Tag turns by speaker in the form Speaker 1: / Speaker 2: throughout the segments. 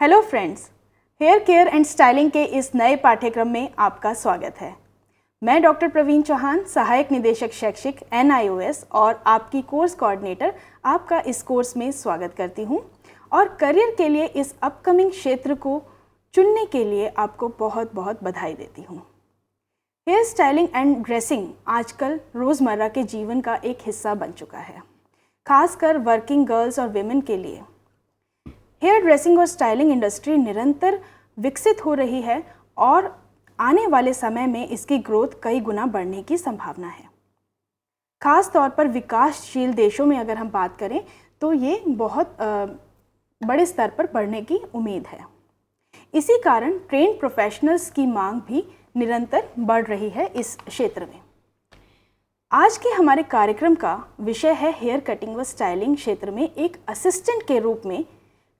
Speaker 1: Hello friends, hair care and styling के इस नए पाठ्यक्रम में आपका स्वागत है। मैं डॉक्टर प्रवीण चौहान, सहायक निदेशक शैक्षिक NIOS और आपकी कोर्स कोऑर्डिनेटर आपका इस कोर्स में स्वागत करती हूं और करियर के लिए इस अपकमिंग क्षेत्र को चुनने के लिए आपको बहुत बहुत बधाई देती हूं। हेयर स्टाइलिंग एंड ड्रेसिंग आजकल रोज़मर्रा के जीवन का एक हिस्सा बन चुका है, खासकर वर्किंग गर्ल्स और विमेन के लिए। हेयर ड्रेसिंग और स्टाइलिंग इंडस्ट्री निरंतर विकसित हो रही है और आने वाले समय में इसकी ग्रोथ कई गुना बढ़ने की संभावना है। खास तौर पर विकासशील देशों में अगर हम बात करें तो ये बहुत बड़े स्तर पर बढ़ने की उम्मीद है। इसी कारण ट्रेन्ड प्रोफेशनल्स की मांग भी निरंतर बढ़ रही है इस क्षेत्र में। आज के हमारे कार्यक्रम का विषय है हेयर कटिंग व स्टाइलिंग क्षेत्र में एक असिस्टेंट के रूप में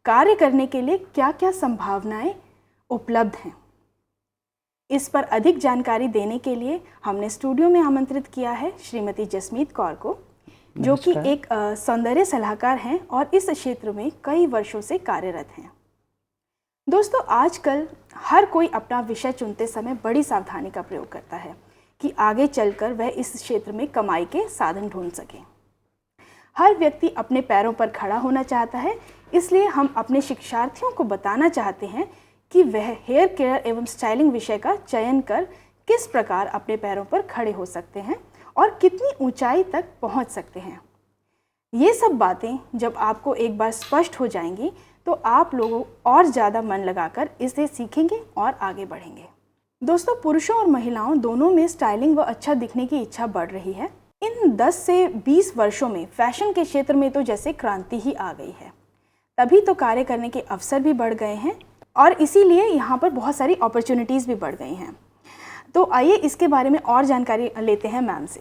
Speaker 1: कार्य करने के लिए क्या क्या संभावनाएं उपलब्ध हैं। इस पर अधिक जानकारी देने के लिए हमने स्टूडियो में आमंत्रित किया है श्रीमती जसमीत कौर को, जो कि एक सौंदर्य सलाहकार हैं और इस क्षेत्र में कई वर्षों से कार्यरत हैं। दोस्तों, आजकल हर कोई अपना विषय चुनते समय बड़ी सावधानी का प्रयोग करता है कि आगे चलकर वह इस क्षेत्र में कमाई के साधन ढूंढ सके। हर व्यक्ति अपने पैरों पर खड़ा होना चाहता है, इसलिए हम अपने शिक्षार्थियों को बताना चाहते हैं कि वह हेयर केयर एवं स्टाइलिंग विषय का चयन कर किस प्रकार अपने पैरों पर खड़े हो सकते हैं और कितनी ऊंचाई तक पहुंच सकते हैं। ये सब बातें जब आपको एक बार स्पष्ट हो जाएंगी तो आप लोगों और ज़्यादा मन लगाकर इसे सीखेंगे और आगे बढ़ेंगे। दोस्तों, पुरुषों और महिलाओं दोनों में स्टाइलिंग व अच्छा दिखने की इच्छा बढ़ रही है। इन 10 से 20 वर्षों में फैशन के क्षेत्र में तो जैसे क्रांति ही आ गई है, तभी तो कार्य करने के अवसर भी बढ़ गए हैं और इसीलिए यहाँ पर बहुत सारी अपॉर्चुनिटीज़ भी बढ़ गई हैं। तो आइए इसके बारे में और जानकारी लेते हैं मैम से।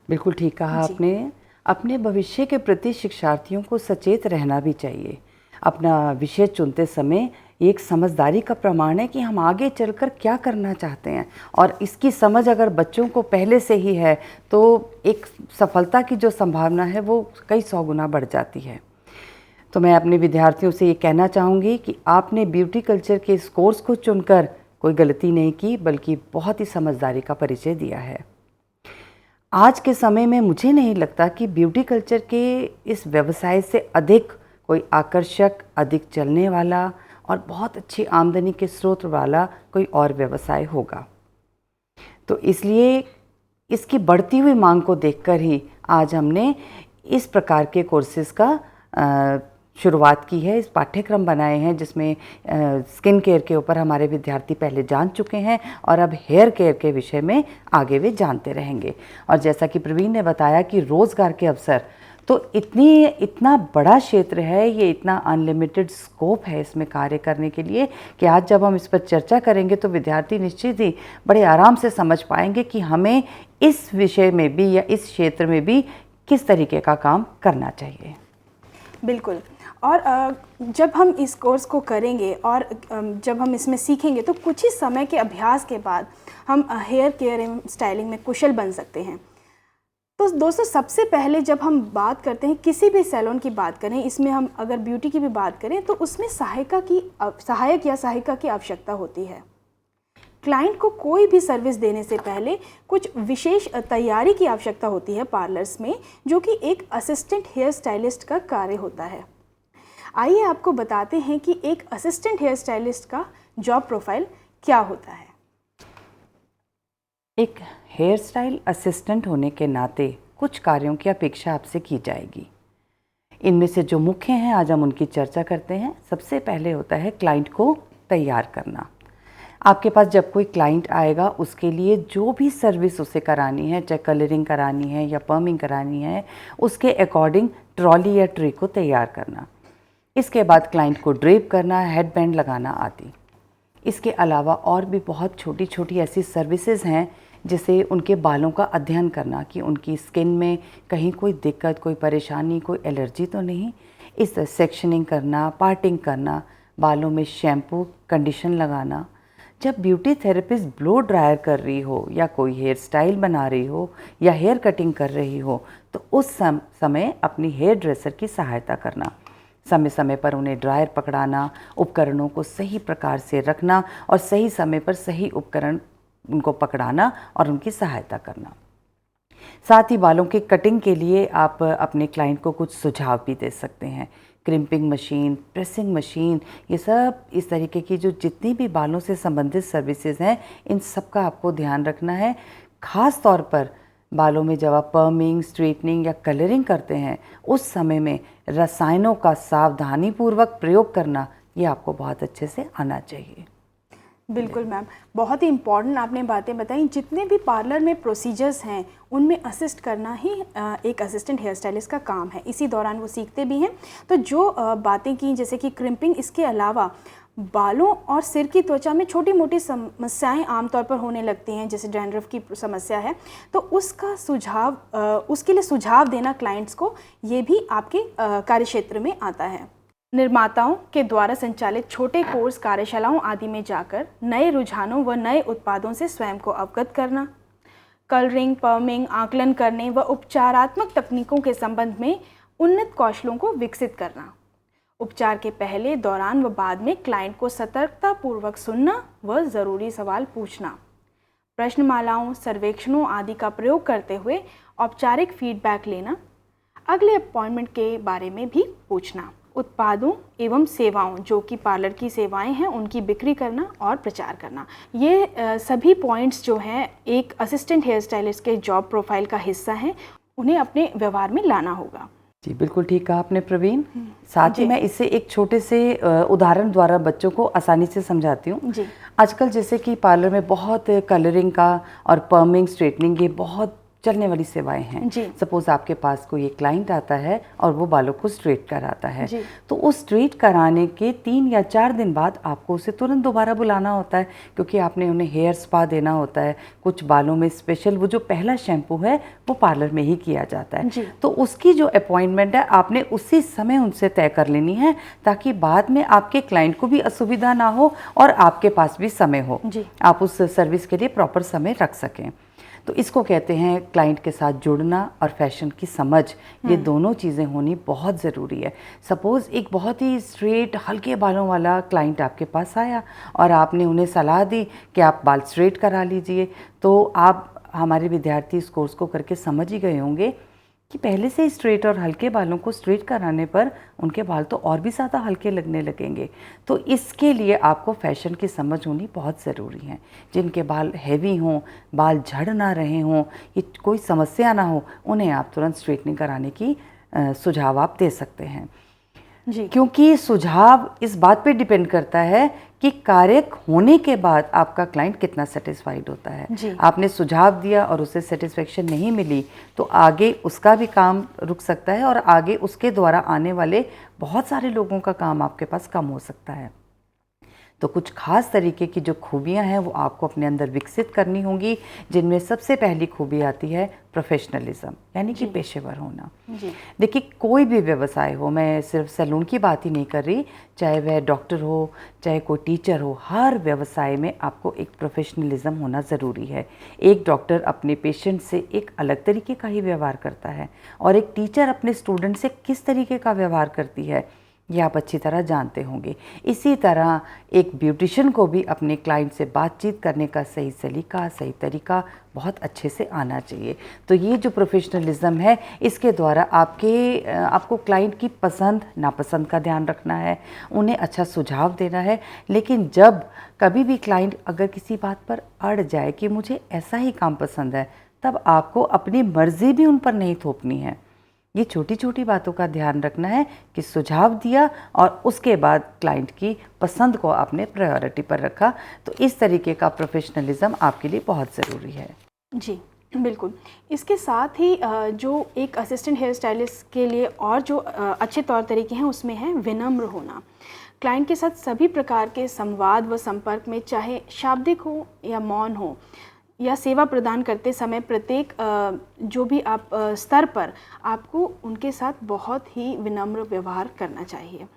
Speaker 2: बिल्कुल ठीक कहा आपने। अपने भविष्य के प्रति शिक्षार्थियों को सचेत रहना भी चाहिए। अपना विषय चुनते समय एक समझदारी का प्रमाण है कि हम आगे चलकर क्या करना चाहते हैं, और इसकी समझ अगर बच्चों को पहले से ही है तो एक सफलता की जो संभावना है वो कई 100 गुना बढ़ जाती है। तो मैं अपने विद्यार्थियों से ये कहना चाहूँगी कि आपने ब्यूटी कल्चर के इस कोर्स को चुनकर कोई गलती नहीं की, बल्कि बहुत ही समझदारी का परिचय दिया है। आज के समय में मुझे नहीं लगता कि ब्यूटी कल्चर के इस व्यवसाय से अधिक कोई आकर्षक, अधिक चलने वाला और बहुत अच्छी आमदनी के स्रोत वाला कोई और व्यवसाय होगा। तो इसलिए इसकी बढ़ती हुई मांग को देखकर ही आज हमने इस प्रकार के कोर्सेज़ का शुरुआत की है, इस पाठ्यक्रम बनाए हैं जिसमें स्किन केयर के ऊपर हमारे विद्यार्थी पहले जान चुके हैं और अब हेयर केयर के विषय में आगे वे जानते रहेंगे। और जैसा कि प्रवीण ने बताया कि रोज़गार के अवसर तो इतना बड़ा क्षेत्र है, ये इतना अनलिमिटेड स्कोप है इसमें कार्य करने के लिए कि आज जब हम इस पर चर्चा करेंगे तो विद्यार्थी निश्चित ही बड़े आराम से समझ पाएंगे कि हमें इस विषय में भी या इस क्षेत्र में भी किस तरीके का काम करना चाहिए।
Speaker 1: बिल्कुल। और जब हम इस कोर्स को करेंगे और जब हम इसमें सीखेंगे तो कुछ ही समय के अभ्यास के बाद हम हेयर केयर एवं स्टाइलिंग में कुशल बन सकते हैं। तो दोस्तों, सबसे पहले जब हम बात करते हैं, किसी भी सैलून की बात करें, इसमें हम अगर ब्यूटी की भी बात करें तो उसमें सहायक या सहायिका की आवश्यकता होती है। क्लाइंट को कोई भी सर्विस देने से पहले कुछ विशेष तैयारी की आवश्यकता होती है पार्लर्स में, जो कि एक असिस्टेंट हेयर स्टाइलिस्ट का कार्य होता है। आइए आपको बताते हैं कि एक असिस्टेंट हेयर स्टाइलिस्ट का जॉब प्रोफाइल क्या होता है।
Speaker 2: एक हेयर स्टाइल असिस्टेंट होने के नाते कुछ कार्यों की अपेक्षा आपसे की जाएगी। इनमें से जो मुख्य हैं आज हम उनकी चर्चा करते हैं। सबसे पहले होता है क्लाइंट को तैयार करना। आपके पास जब कोई क्लाइंट आएगा उसके लिए जो भी सर्विस उसे करानी है, चाहे कलरिंग करानी है या पर्मिंग करानी है, उसके अकॉर्डिंग ट्रॉली या ट्रे को तैयार करना। इसके बाद क्लाइंट को ड्रेप करना, हेड बैंड लगाना आदि। इसके अलावा और भी बहुत छोटी छोटी ऐसी सर्विसेज हैं, जैसे उनके बालों का अध्ययन करना कि उनकी स्किन में कहीं कोई दिक्कत, कोई परेशानी, कोई एलर्जी तो नहीं। इस सेक्शनिंग करना, पार्टिंग करना, बालों में शैम्पू, कंडीशन लगाना। जब ब्यूटी थेरेपिस्ट ब्लो ड्रायर कर रही हो या कोई हेयर स्टाइल बना रही हो या हेयर कटिंग कर रही हो तो उस समय अपनी हेयर ड्रेसर की सहायता करना। समय समय पर उन्हें ड्रायर पकड़ाना, उपकरणों को सही प्रकार से रखना और सही समय पर सही उपकरण उनको पकड़ाना और उनकी सहायता करना। साथ ही बालों की कटिंग के लिए आप अपने क्लाइंट को कुछ सुझाव भी दे सकते हैं। क्रिम्पिंग मशीन, प्रेसिंग मशीन, ये सब इस तरीके की जो जितनी भी बालों से संबंधित सर्विसेज हैं, इन सब का आपको ध्यान रखना है। ख़ास तौर पर बालों में जब आप पर्मिंग, स्ट्रेटनिंग या कलरिंग करते हैं, उस समय में रसायनों का सावधानीपूर्वक प्रयोग करना, ये आपको बहुत अच्छे से आना चाहिए।
Speaker 1: बिल्कुल मैम, बहुत ही इम्पॉर्टेंट आपने बातें बताई। जितने भी पार्लर में प्रोसीजर्स हैं उनमें असिस्ट करना ही एक असिस्टेंट हेयर स्टाइलिस्ट का काम है। इसी दौरान वो सीखते भी हैं। तो जो बातें की जैसे कि क्रिम्पिंग, इसके अलावा बालों और सिर की त्वचा में छोटी मोटी समस्याएं आमतौर पर होने लगती हैं, जैसे डैंड्रफ की समस्या है, तो उसका सुझाव उसके लिए सुझाव देना क्लाइंट्स को, ये भी आपके कार्यक्षेत्र में आता है। निर्माताओं के द्वारा संचालित छोटे कोर्स, कार्यशालाओं आदि में जाकर नए रुझानों व नए उत्पादों से स्वयं को अवगत करना, कलरिंग, पर्मिंग, आकलन करने व उपचारात्मक तकनीकों के संबंध में उन्नत कौशलों को विकसित करना, उपचार के पहले, दौरान व बाद में क्लाइंट को सतर्कतापूर्वक सुनना व ज़रूरी सवाल पूछना, प्रश्नमालाओं, सर्वेक्षणों आदि का प्रयोग करते हुए औपचारिक फीडबैक लेना, अगले अपॉइंटमेंट के बारे में भी पूछना, उत्पादों एवं सेवाओं जो कि पार्लर की सेवाएं हैं उनकी बिक्री करना और प्रचार करना। ये सभी पॉइंट्स जो हैं एक असिस्टेंट हेयर स्टाइलिस्ट के जॉब प्रोफाइल का हिस्सा हैं, उन्हें अपने व्यवहार में लाना होगा।
Speaker 2: जी बिल्कुल ठीक कहा आपने प्रवीण। साथ ही मैं इसे एक छोटे से उदाहरण द्वारा बच्चों को आसानी से समझाती हूँ। आजकल जैसे कि पार्लर में बहुत कलरिंग का और पर्मिंग, स्ट्रेटनिंग, ये बहुत चलने वाली सेवाएं हैं। सपोज आपके पास कोई एक क्लाइंट आता है और वो बालों को स्ट्रेट कराता है, तो उस स्ट्रेट कराने के 3 या 4 दिन बाद आपको उसे तुरंत दोबारा बुलाना होता है, क्योंकि आपने उन्हें हेयर स्पा देना होता है। कुछ बालों में स्पेशल वो जो पहला शैम्पू है वो पार्लर में ही किया जाता है, तो उसकी जो अपॉइंटमेंट है आपने उसी समय उनसे तय कर लेनी है, ताकि बाद में आपके क्लाइंट को भी असुविधा ना हो और आपके पास भी समय हो, आप उस सर्विस के लिए प्रॉपर समय रख सकें। तो इसको कहते हैं क्लाइंट के साथ जुड़ना और फैशन की समझ, ये दोनों चीज़ें होनी बहुत ज़रूरी है। सपोज़ एक बहुत ही स्ट्रेट हल्के बालों वाला क्लाइंट आपके पास आया और आपने उन्हें सलाह दी कि आप बाल स्ट्रेट करा लीजिए, तो आप, हमारे विद्यार्थी इस कोर्स को करके समझ ही गए होंगे कि पहले से स्ट्रेट और हल्के बालों को स्ट्रेट कराने पर उनके बाल तो और भी ज़्यादा हल्के लगने लगेंगे। तो इसके लिए आपको फैशन की समझ होनी बहुत ज़रूरी है। जिनके बाल हैवी हों, बाल झड़ ना रहे हों, ये कोई समस्या ना हो, उन्हें आप तुरंत स्ट्रेटनिंग कराने की सुझाव आप दे सकते हैं। क्योंकि सुझाव इस बात पे डिपेंड करता है कि कार्य होने के बाद आपका क्लाइंट कितना सेटिस्फाइड होता है। आपने सुझाव दिया और उसे सेटिस्फेक्शन नहीं मिली तो आगे उसका भी काम रुक सकता है और आगे उसके द्वारा आने वाले बहुत सारे लोगों का काम आपके पास कम हो सकता है। तो कुछ खास तरीके की जो खूबियां हैं वो आपको अपने अंदर विकसित करनी होंगी, जिनमें सबसे पहली खूबी आती है प्रोफेशनलिज्म, यानी कि पेशेवर होना। देखिए, कोई भी व्यवसाय हो, मैं सिर्फ सैलून की बात ही नहीं कर रही, चाहे वह डॉक्टर हो, चाहे कोई टीचर हो, हर व्यवसाय में आपको एक प्रोफेशनलिज्म होना ज़रूरी है। एक डॉक्टर अपने पेशेंट से एक अलग तरीके का ही व्यवहार करता है और एक टीचर अपने स्टूडेंट से किस तरीके का व्यवहार करती है, ये आप अच्छी तरह जानते होंगे। इसी तरह एक ब्यूटिशियन को भी अपने क्लाइंट से बातचीत करने का सही सलीका, सही तरीका बहुत अच्छे से आना चाहिए। तो ये जो प्रोफेशनलिज्म है, इसके द्वारा आपको क्लाइंट की पसंद नापसंद का ध्यान रखना है, उन्हें अच्छा सुझाव देना है। लेकिन जब कभी भी क्लाइंट अगर किसी बात पर अड़ जाए कि मुझे ऐसा ही काम पसंद है, तब आपको अपनी मर्ज़ी भी उन पर नहीं थोपनी है। ये छोटी छोटी बातों का ध्यान रखना है कि सुझाव दिया और उसके बाद क्लाइंट की पसंद को आपने प्रायोरिटी पर रखा। तो इस तरीके का प्रोफेशनलिज्म आपके लिए बहुत ज़रूरी है।
Speaker 1: जी बिल्कुल। इसके साथ ही जो एक असिस्टेंट हेयर स्टाइलिस्ट के लिए और जो अच्छे तौर तरीके हैं उसमें है विनम्र होना। क्लाइंट के साथ सभी प्रकार के संवाद व संपर्क में, चाहे शाब्दिक हो या मौन हो, या सेवा प्रदान करते समय प्रत्येक जो भी आप स्तर पर आपको उनके साथ बहुत ही विनम्र व्यवहार करना चाहिए।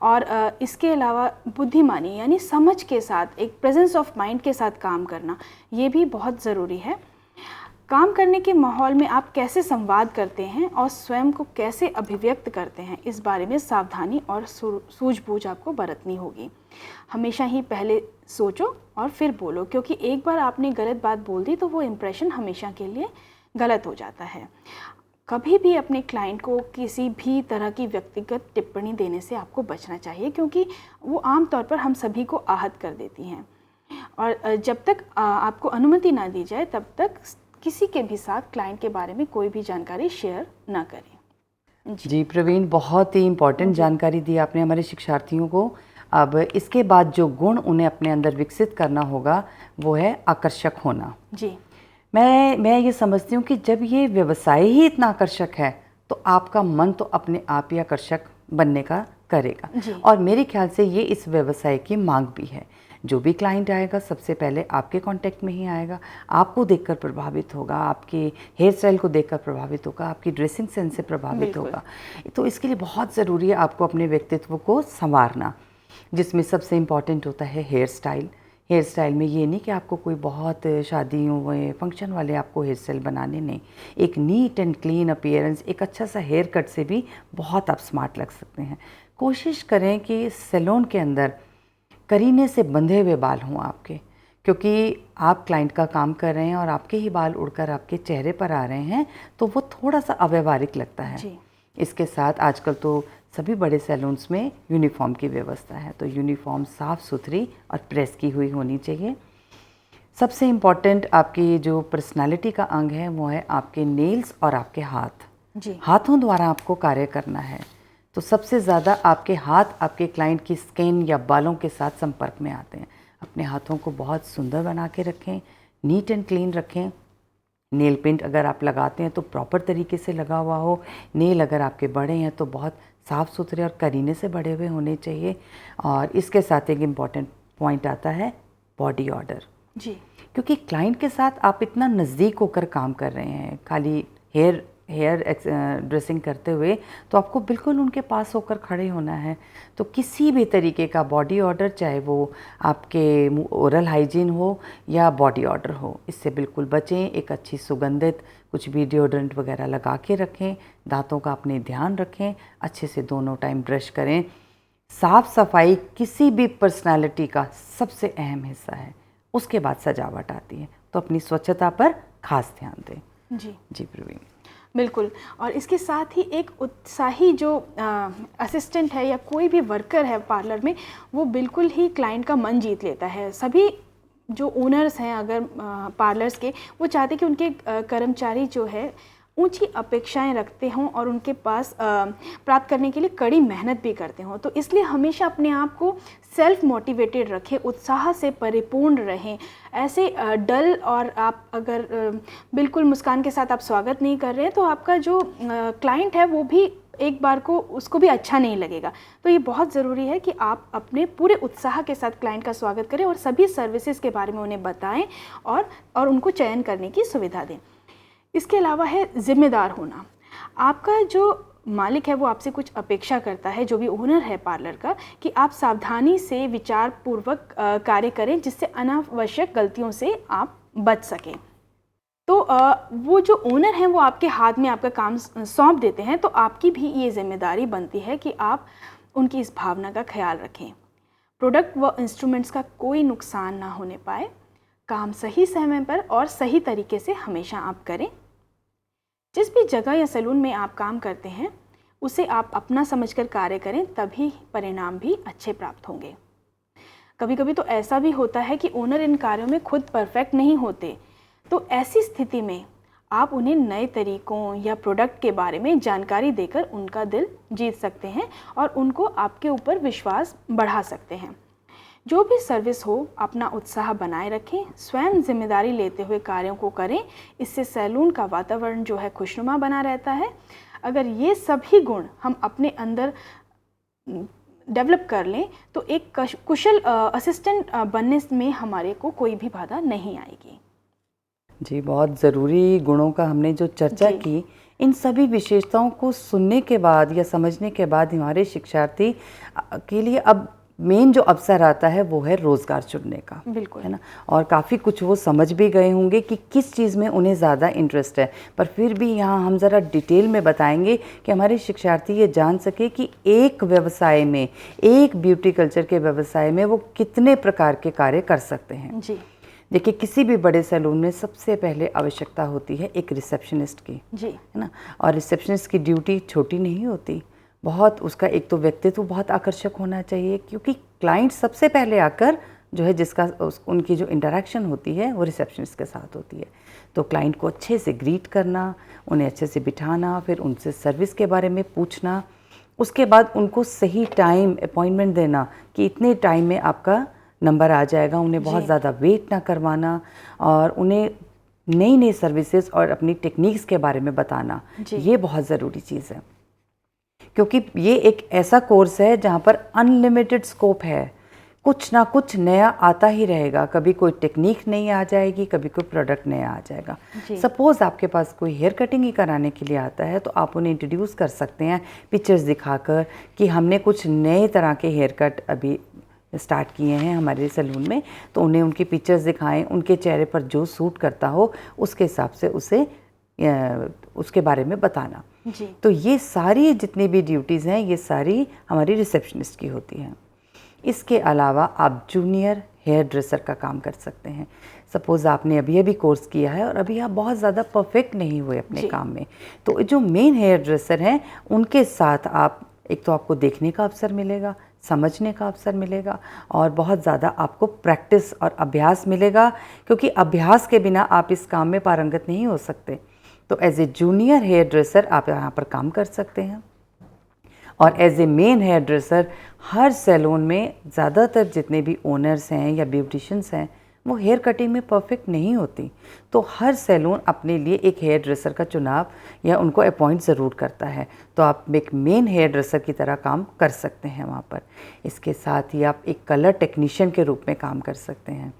Speaker 1: और इसके अलावा बुद्धिमानी यानी समझ के साथ, एक प्रेजेंस ऑफ माइंड के साथ काम करना, ये भी बहुत ज़रूरी है। काम करने के माहौल में आप कैसे संवाद करते हैं और स्वयं को कैसे अभिव्यक्त करते हैं, इस बारे में सावधानी और सूझबूझ आपको बरतनी होगी। हमेशा ही पहले सोचो और फिर बोलो, क्योंकि एक बार आपने गलत बात बोल दी तो वो इम्प्रेशन हमेशा के लिए गलत हो जाता है। कभी भी अपने क्लाइंट को किसी भी तरह की व्यक्तिगत टिप्पणी देने से आपको बचना चाहिए, क्योंकि वो आमतौर पर हम सभी को आहत कर देती हैं। और जब तक आपको अनुमति ना दी जाए तब तक किसी के भी साथ क्लाइंट के बारे में कोई भी जानकारी शेयर ना करें।
Speaker 2: जी प्रवीण, बहुत ही इम्पोर्टेंट जानकारी दी आपने हमारे शिक्षार्थियों को। अब इसके बाद जो गुण उन्हें अपने अंदर विकसित करना होगा वो है आकर्षक होना।
Speaker 1: जी,
Speaker 2: मैं ये समझती हूँ कि जब ये व्यवसाय ही इतना आकर्षक है तो आपका मन तो अपने आप ही आकर्षक बनने का करेगा। और मेरे ख्याल से ये इस व्यवसाय की मांग भी है। जो भी क्लाइंट आएगा सबसे पहले आपके कांटेक्ट में ही आएगा, आपको देखकर प्रभावित होगा, आपके हेयर स्टाइल को देखकर प्रभावित होगा, आपकी ड्रेसिंग सेंस से प्रभावित होगा। तो इसके लिए बहुत ज़रूरी है आपको अपने व्यक्तित्व को संवारना, जिसमें सबसे इम्पॉर्टेंट होता है हेयर स्टाइल। हेयर स्टाइल में ये नहीं कि आपको कोई बहुत शादियों व फंक्शन वाले आपको हेयर स्टाइल बनाने, नहीं, एक नीट एंड क्लीन अपीयरेंस, एक अच्छा सा हेयर कट से भी बहुत आप स्मार्ट लग सकते हैं। कोशिश करें कि सैलून के अंदर करीने से बंधे हुए बाल हों आपके, क्योंकि आप क्लाइंट का काम कर रहे हैं और आपके ही बाल उड़कर आपके चेहरे पर आ रहे हैं तो वो थोड़ा सा अव्यवहारिक लगता है।
Speaker 1: जी।
Speaker 2: इसके साथ आजकल तो सभी बड़े सैलून्स में यूनिफॉर्म की व्यवस्था है, तो यूनिफॉर्म साफ़ सुथरी और प्रेस की हुई होनी चाहिए। सबसे इम्पॉर्टेंट आपकी जो पर्सनालिटी का अंग है वो है आपके नेल्स और आपके हाथ।
Speaker 1: जी।
Speaker 2: हाथों द्वारा आपको कार्य करना है, तो सबसे ज़्यादा आपके हाथ आपके क्लाइंट की स्किन या बालों के साथ संपर्क में आते हैं। अपने हाथों को बहुत सुंदर बना के रखें, नीट एंड क्लीन रखें। नेल पेंट अगर आप लगाते हैं तो प्रॉपर तरीके से लगा हुआ हो। नेल अगर आपके बड़े हैं तो बहुत साफ़ सुथरे और करीने से बड़े हुए होने चाहिए। और इसके साथ एक इम्पॉर्टेंट पॉइंट आता है बॉडी ऑर्डर।
Speaker 1: जी।
Speaker 2: क्योंकि क्लाइंट के साथ आप इतना नज़दीक होकर काम कर रहे हैं, खाली हेयर ड्रेसिंग करते हुए, तो आपको बिल्कुल उनके पास होकर खड़े होना है। तो किसी भी तरीके का बॉडी ऑर्डर, चाहे वो आपके ओरल हाइजीन हो या बॉडी ऑर्डर हो, इससे बिल्कुल बचें। एक अच्छी सुगंधित कुछ भी डिओड्रेंट वगैरह लगा के रखें। दांतों का अपने ध्यान रखें, अच्छे से दोनों टाइम ब्रश करें। साफ़ सफाई किसी भी पर्सनालिटी का सबसे अहम हिस्सा है, उसके बाद सजावट आती है, तो अपनी स्वच्छता पर खास ध्यान दें। जी प्रवीण,
Speaker 1: बिल्कुल। और इसके साथ ही एक उत्साही जो असिस्टेंट है या कोई भी वर्कर है पार्लर में, वो बिल्कुल ही क्लाइंट का मन जीत लेता है। सभी जो ओनर्स हैं अगर पार्लर्स के, वो चाहते हैं कि उनके कर्मचारी जो है ऊंची अपेक्षाएं रखते हों और उनके पास प्राप्त करने के लिए कड़ी मेहनत भी करते हों। तो इसलिए हमेशा अपने आप को सेल्फ मोटिवेटेड रखें, उत्साह से परिपूर्ण रहें। ऐसे डल और आप अगर बिल्कुल मुस्कान के साथ आप स्वागत नहीं कर रहे हैं तो आपका जो क्लाइंट है वो भी एक बार को उसको भी अच्छा नहीं लगेगा। तो ये बहुत ज़रूरी है कि आप अपने पूरे उत्साह के साथ क्लाइंट का स्वागत करें और सभी सर्विसेज के बारे में उन्हें बताएं और उनको चयन करने की सुविधा दें। इसके अलावा है जिम्मेदार होना। आपका जो मालिक है वो आपसे कुछ अपेक्षा करता है, जो भी ओनर है पार्लर का, कि आप सावधानी से विचारपूर्वक कार्य करें, जिससे अनावश्यक गलतियों से आप बच सकें। तो वो जो ओनर हैं वो आपके हाथ में आपका काम सौंप देते हैं, तो आपकी भी ये जिम्मेदारी बनती है कि आप उनकी इस भावना का ख्याल रखें। प्रोडक्ट व इंस्ट्रूमेंट्स का कोई नुकसान ना होने पाए। काम सही समय पर और सही तरीके से हमेशा आप करें। जिस भी जगह या सैलून में आप काम करते हैं उसे आप अपना समझकर कार्य करें, तभी परिणाम भी अच्छे प्राप्त होंगे। कभी कभी तो ऐसा भी होता है कि ओनर इन कार्यों में खुद परफेक्ट नहीं होते, तो ऐसी स्थिति में आप उन्हें नए तरीकों या प्रोडक्ट के बारे में जानकारी देकर उनका दिल जीत सकते हैं और उनको आपके ऊपर विश्वास बढ़ा सकते हैं। जो भी सर्विस हो, अपना उत्साह बनाए रखें, स्वयं जिम्मेदारी लेते हुए कार्यों को करें। इससे सैलून का वातावरण जो है खुशनुमा बना रहता है। अगर ये सभी गुण हम अपने अंदर डेवलप कर लें तो एक कुशल असिस्टेंट बनने में हमारे को कोई भी बाधा नहीं आएगी।
Speaker 2: जी, बहुत ज़रूरी गुणों का हमने जो चर्चा की, इन सभी विशेषताओं को सुनने के बाद या समझने के बाद हमारे शिक्षार्थी के लिए अब मेन जो अवसर आता है वो है रोज़गार चुनने का,
Speaker 1: बिल्कुल
Speaker 2: है ना। और काफ़ी कुछ वो समझ भी गए होंगे कि किस चीज़ में उन्हें ज़्यादा इंटरेस्ट है, पर फिर भी यहाँ हम ज़रा डिटेल में बताएंगे कि हमारे शिक्षार्थी ये जान सके कि एक व्यवसाय में, एक ब्यूटी कल्चर के व्यवसाय में वो कितने प्रकार के कार्य कर सकते हैं।
Speaker 1: जी।
Speaker 2: देखिए, किसी भी बड़े सैलून में सबसे पहले आवश्यकता होती है एक रिसेप्शनिस्ट की,
Speaker 1: जी।
Speaker 2: है ना। और रिसेप्शनिस्ट की ड्यूटी छोटी नहीं होती, बहुत उसका एक तो व्यक्तित्व बहुत आकर्षक होना चाहिए, क्योंकि क्लाइंट सबसे पहले आकर जो है उनकी जो इंटरेक्शन होती है वो रिसेप्शनिस्ट के साथ होती है। तो क्लाइंट को अच्छे से ग्रीट करना, उन्हें अच्छे से बिठाना, फिर उनसे सर्विस के बारे में पूछना, उसके बाद उनको सही टाइम अपॉइंटमेंट देना कि इतने टाइम में आपका नंबर आ जाएगा, उन्हें बहुत ज़्यादा वेट ना करवाना, और उन्हें नई नई सर्विसेज और अपनी टेक्निक्स के बारे में बताना, ये बहुत ज़रूरी चीज़ है। क्योंकि ये एक ऐसा कोर्स है जहाँ पर अनलिमिटेड स्कोप है, कुछ ना कुछ नया आता ही रहेगा, कभी कोई टेक्निक नई आ जाएगी, कभी कोई प्रोडक्ट नया आ जाएगा। सपोज़ आपके पास कोई हेयर कटिंग ही कराने के लिए आता है, तो आप उन्हें इंट्रोड्यूस कर सकते हैं पिक्चर्स दिखाकर कि हमने कुछ नए तरह के हेयर कट अभी स्टार्ट किए हैं हमारे सैलून में, तो उन्हें उनकी पिक्चर्स दिखाएं, उनके चेहरे पर जो सूट करता हो उसके हिसाब से उसके बारे में बताना।
Speaker 1: जी।
Speaker 2: तो ये सारी जितनी भी ड्यूटीज़ हैं ये सारी हमारी रिसेप्शनिस्ट की होती हैं। इसके अलावा आप जूनियर हेयर ड्रेसर का काम कर सकते हैं। सपोज़ आपने अभी अभी कोर्स किया है और अभी आप बहुत ज़्यादा परफेक्ट नहीं हुए अपने काम में, तो जो मेन हेयर ड्रेसर हैं उनके साथ आप एक तो आपको देखने का अवसर मिलेगा, समझने का अवसर मिलेगा, और बहुत ज़्यादा आपको प्रैक्टिस और अभ्यास मिलेगा, क्योंकि अभ्यास के बिना आप इस काम में पारंगत नहीं हो सकते। तो as a junior hair dresser आप यहाँ पर काम कर सकते हैं। और as a main hair dresser हर सैलून में ज़्यादातर जितने भी ओनर्स हैं या ब्यूटिशियंस हैं वो हेयर कटिंग में परफेक्ट नहीं होती, तो हर सैलून अपने लिए एक हेयर ड्रेसर का चुनाव या उनको अपॉइंट ज़रूर करता है, तो आप एक मेन हेयर ड्रेसर की तरह काम कर सकते हैं वहाँ पर। इसके साथ ही आप एक कलर टेक्नीशियन के रूप में काम कर सकते हैं।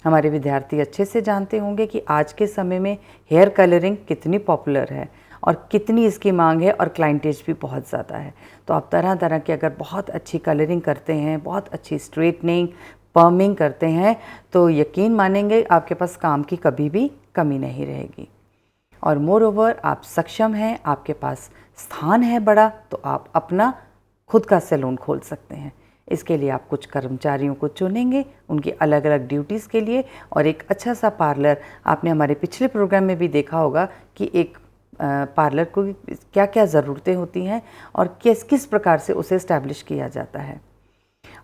Speaker 2: हमारे विद्यार्थी अच्छे से जानते होंगे कि आज के समय में हेयर कलरिंग कितनी पॉपुलर है और कितनी इसकी मांग है, और क्लाइंटेज भी बहुत ज़्यादा है। तो आप तरह तरह की अगर बहुत अच्छी कलरिंग करते हैं, बहुत अच्छी स्ट्रेटनिंग, पर्मिंग करते हैं, तो यकीन मानेंगे आपके पास काम की कभी भी कमी नहीं रहेगी। और मोर ओवर आप सक्षम हैं, आपके पास स्थान है बड़ा, तो आप अपना खुद का सैलून खोल सकते हैं। इसके लिए आप कुछ कर्मचारियों को चुनेंगे उनकी अलग अलग ड्यूटीज़ के लिए, और एक अच्छा सा पार्लर, आपने हमारे पिछले प्रोग्राम में भी देखा होगा कि एक पार्लर को क्या क्या ज़रूरतें होती हैं और किस किस प्रकार से उसे इस्टेब्लिश किया जाता है।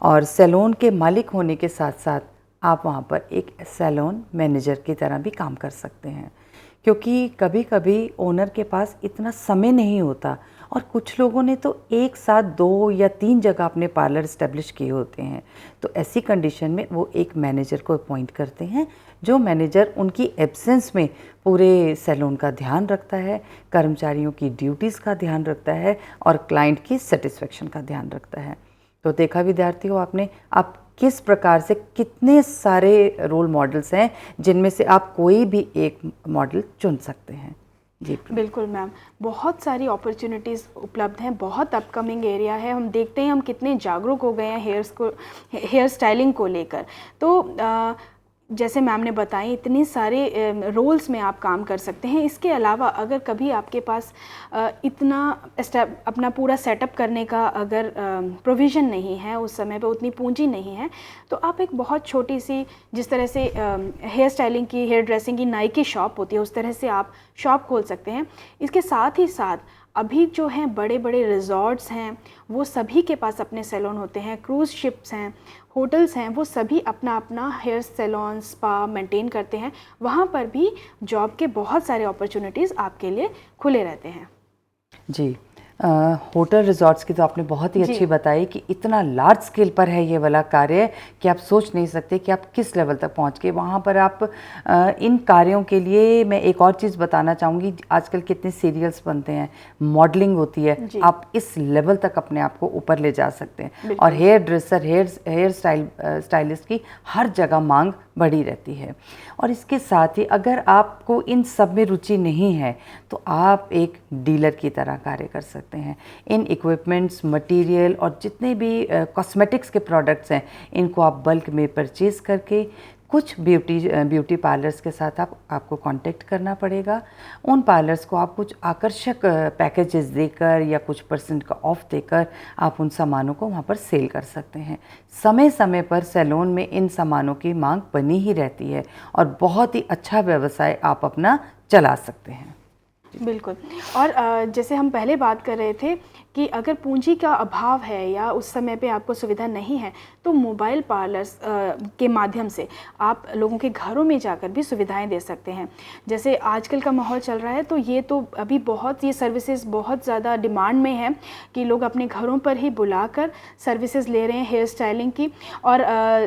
Speaker 2: और सैलून के मालिक होने के साथ साथ आप वहाँ पर एक सैलून मैनेजर की तरह भी काम कर सकते हैं, क्योंकि कभी कभी ओनर के पास इतना समय नहीं होता, और कुछ लोगों ने तो एक साथ 2 या 3 जगह अपने पार्लर इस्टेब्लिश किए होते हैं। तो ऐसी कंडीशन में वो एक मैनेजर को अपॉइंट करते हैं, जो मैनेजर उनकी एब्सेंस में पूरे सैलून का ध्यान रखता है, कर्मचारियों की ड्यूटीज़ का ध्यान रखता है, और क्लाइंट की सेटिस्फेक्शन का ध्यान रखता है। तो देखा विद्यार्थियों आपने, आप किस प्रकार से कितने सारे रोल मॉडल्स हैं जिनमें से आप कोई भी एक मॉडल चुन सकते हैं। जी
Speaker 1: बिल्कुल मैम, बहुत सारी अपॉर्चुनिटीज़ उपलब्ध हैं, बहुत अपकमिंग एरिया है। हम देखते हैं हम कितने जागरूक हो गए हैं हेयर स्टाइलिंग को लेकर। तो जैसे मैम ने बताई, इतने सारे रोल्स में आप काम कर सकते हैं। इसके अलावा अगर कभी आपके पास इतना अपना पूरा सेटअप करने का अगर प्रोविज़न नहीं है, उस समय पे उतनी पूंजी नहीं है, तो आप एक बहुत छोटी सी, जिस तरह से हेयर स्टाइलिंग की, हेयर ड्रेसिंग की नाई की शॉप होती है, उस तरह से आप शॉप खोल सकते हैं। इसके साथ ही साथ अभी जो हैं बड़े बड़े रिजॉर्ट्स हैं, वो सभी के पास अपने सैलून होते हैं, क्रूज़ शिप्स हैं, होटल्स हैं, वो सभी अपना अपना हेयर सैलून, स्पा मेंटेन करते हैं। वहाँ पर भी जॉब के बहुत सारे अपॉर्चुनिटीज़ आपके लिए खुले रहते हैं।
Speaker 2: जी, होटल रिजॉर्ट्स की तो आपने बहुत ही अच्छी बताई कि इतना लार्ज स्केल पर है ये वाला कार्य कि आप सोच नहीं सकते कि आप किस लेवल तक पहुंच गए। वहाँ पर आप इन कार्यों के लिए, मैं एक और चीज़ बताना चाहूँगी, आजकल कितने सीरियल्स बनते हैं, मॉडलिंग होती है, आप इस लेवल तक अपने आप को ऊपर ले जा सकते हैं। और हेयर ड्रेसर, हेयर स्टाइलिस्ट की हर जगह मांग बढ़ी रहती है। और इसके साथ ही अगर आपको इन सब में रुचि नहीं है, तो आप एक डीलर की तरह कार्य कर सकते हैं। सकते हैं। इन इक्विपमेंट्स, मटेरियल और जितने भी कॉस्मेटिक्स के प्रोडक्ट्स हैं, इनको आप बल्क में परचेज़ करके कुछ ब्यूटी पार्लर्स के साथ आपको कांटेक्ट करना पड़ेगा। उन पार्लर्स को आप कुछ आकर्षक पैकेजेस देकर या कुछ % का ऑफ देकर आप उन सामानों को वहाँ पर सेल कर सकते हैं। समय समय पर सैलून में इन सामानों की मांग बनी ही रहती है और बहुत ही अच्छा व्यवसाय आप अपना चला सकते हैं।
Speaker 1: बिल्कुल। और जैसे हम पहले बात कर रहे थे कि अगर पूंजी का अभाव है या उस समय पे आपको सुविधा नहीं है, तो मोबाइल पार्लर्स के माध्यम से आप लोगों के घरों में जाकर भी सुविधाएं दे सकते हैं। जैसे आजकल का माहौल चल रहा है, तो ये तो अभी बहुत ये सर्विसेज बहुत ज़्यादा डिमांड में है कि लोग अपने घरों पर ही बुलाकर सर्विसेज ले रहे हैं हेयर स्टाइलिंग की। और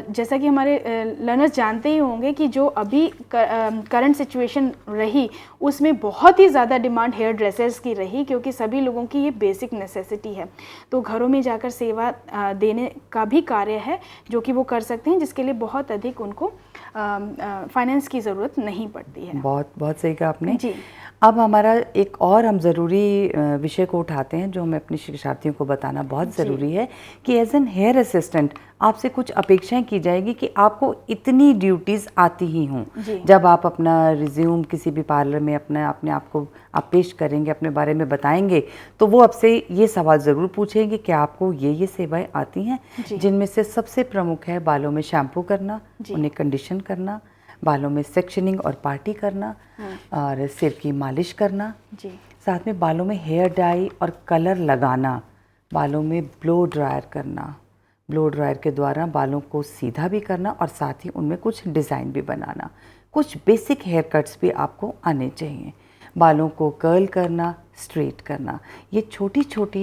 Speaker 1: जैसा कि हमारे लर्नर्स जानते ही होंगे कि जो अभी करंट सिचुएशन रही, उसमें बहुत ही ज़्यादा डिमांड हेयर ड्रेसर्स की रही, क्योंकि सभी लोगों की ये बेसिक नेसेसिटी है। तो घरों में जाकर सेवा देने का भी कार्य है जो कि वो कर सकते हैं, जिसके लिए बहुत अधिक उनको फाइनेंस की ज़रूरत नहीं पड़ती है।
Speaker 2: बहुत बहुत सही कहा आपने
Speaker 1: जी।
Speaker 2: अब हमारा एक और हम ज़रूरी विषय को उठाते हैं जो हमें अपने शिक्षार्थियों को बताना बहुत ज़रूरी है कि एज एन हेयर असिस्टेंट आपसे कुछ अपेक्षाएं की जाएगी कि आपको इतनी ड्यूटीज़ आती ही हों। जब आप अपना रिज्यूम किसी भी पार्लर में अपने आप को आप पेश करेंगे, अपने बारे में बताएंगे, तो वो आपसे ये सवाल ज़रूर पूछेंगे कि आपको ये सेवाएं आती हैं, जिनमें से सबसे प्रमुख है बालों में शैम्पू करना, उन्हें कंडीशन करना, बालों में सेक्शनिंग और पार्टी करना और सिर की मालिश करना, साथ में बालों में हेयर डाई और कलर लगाना, बालों में ब्लो ड्रायर करना, ब्लो ड्रायर के द्वारा बालों को सीधा भी करना और साथ ही उनमें कुछ डिज़ाइन भी बनाना। कुछ बेसिक हेयर कट्स भी आपको आने चाहिए। बालों को कर्ल करना, स्ट्रेट करना, ये छोटी छोटी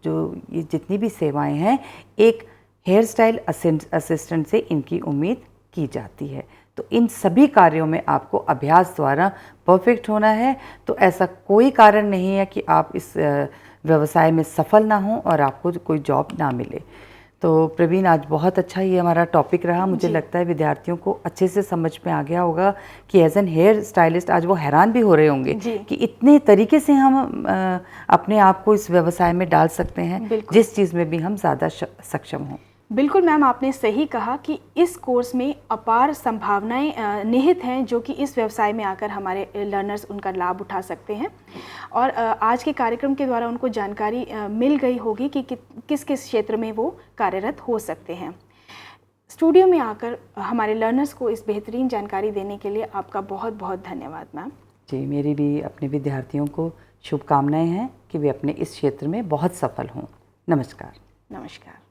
Speaker 2: ये जितनी भी सेवाएं हैं, एक हेयर स्टाइल असिस्टेंट से इनकी उम्मीद की जाती है। तो इन सभी कार्यों में आपको अभ्यास द्वारा परफेक्ट होना है। तो ऐसा कोई कारण नहीं है कि आप इस व्यवसाय में सफल ना हों और आपको कोई जॉब ना मिले। तो प्रवीण, आज बहुत अच्छा ये हमारा टॉपिक रहा। मुझे लगता है विद्यार्थियों को अच्छे से समझ में आ गया होगा कि एज एन हेयर स्टाइलिस्ट आज वो हैरान भी हो रहे होंगे कि इतने तरीके से हम अपने आप को इस व्यवसाय में डाल सकते हैं, जिस चीज़ में भी हम ज़्यादा सक्षम हों।
Speaker 1: बिल्कुल मैम, आपने सही कहा कि इस कोर्स में अपार संभावनाएं निहित हैं जो कि इस व्यवसाय में आकर हमारे लर्नर्स उनका लाभ उठा सकते हैं। और आज के कार्यक्रम के द्वारा उनको जानकारी मिल गई होगी कि किस किस क्षेत्र में वो कार्यरत हो सकते हैं। स्टूडियो में आकर हमारे लर्नर्स को इस बेहतरीन जानकारी देने के लिए आपका बहुत बहुत धन्यवाद मैम।
Speaker 2: जी, मेरी भी अपने विद्यार्थियों को शुभकामनाएँ हैं कि वे अपने इस क्षेत्र में बहुत सफल हों। नमस्कार।
Speaker 1: नमस्कार।